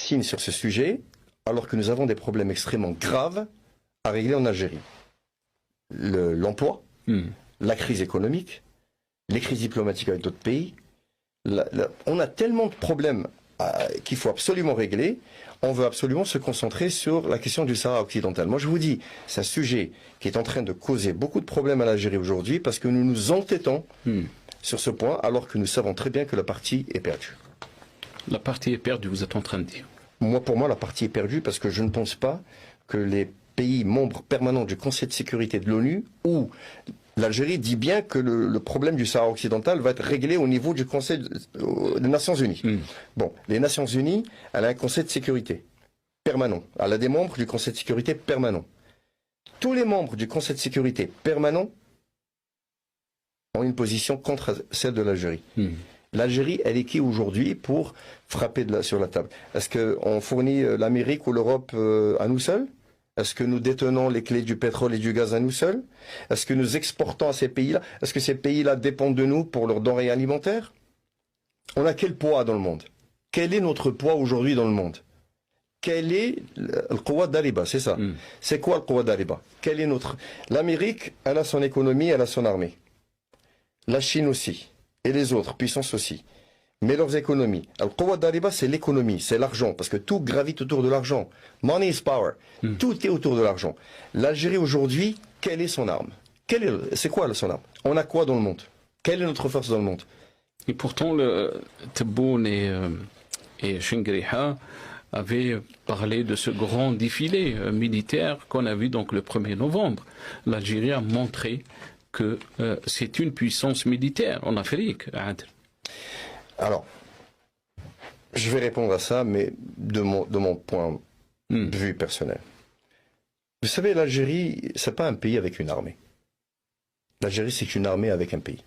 s'obstine sur ce sujet alors que nous avons des problèmes extrêmement graves à régler en Algérie. L'emploi, la crise économique, les crises diplomatiques avec d'autres pays. On a tellement de problèmes qu'il faut absolument régler. On veut absolument se concentrer sur la question du Sahara occidental. Moi, je vous dis, c'est un sujet qui est en train de causer beaucoup de problèmes à l'Algérie aujourd'hui parce que nous nous entêtons sur ce point alors que nous savons très bien que la partie est perdue. La partie est perdue, vous êtes en train de dire? Pour moi, la partie est perdue parce que je ne pense pas que les pays membres permanents du Conseil de sécurité de l'ONU, où l'Algérie dit bien que le problème du Sahara occidental va être réglé au niveau du Conseil des Nations Unies. Bon, les Nations Unies, elle a un Conseil de sécurité permanent. Elle a des membres du Conseil de sécurité permanent. Tous les membres du Conseil de sécurité permanent ont une position contre celle de l'Algérie. L'Algérie, elle est qui aujourd'hui pour frapper sur la table? Est-ce qu'on fournit l'Amérique ou l'Europe à nous seuls? Est-ce que nous détenons les clés du pétrole et du gaz à nous seuls? Est-ce que nous exportons à ces pays-là? Est-ce que ces pays-là dépendent de nous pour leurs denrées alimentaires? On a quel poids dans le monde? Quel est notre poids aujourd'hui dans le monde? Quel est le Quwa d'Ariba? C'est ça. C'est quoi le Quwa d'Ariba? Quel est notre... L'Amérique, elle a son économie, elle a son armée. La Chine aussi. Et les autres puissances aussi. Mais leurs économies. Le Quwa d'Ariba, c'est l'économie, c'est l'argent, parce que tout gravite autour de l'argent. Money is power. Tout est autour de l'argent. L'Algérie aujourd'hui, quelle est son arme? C'est quoi son arme? On a quoi dans le monde? Quelle est notre force dans le monde? Et pourtant, Tebboune et Chingriha avaient parlé de ce grand défilé militaire qu'on a vu donc le 1er novembre. L'Algérie a montré que c'est une puissance militaire en Afrique. Alors, je vais répondre à ça, mais de mon point de vue personnel. Vous savez, l'Algérie, c'est pas un pays avec une armée. L'Algérie, c'est une armée avec un pays.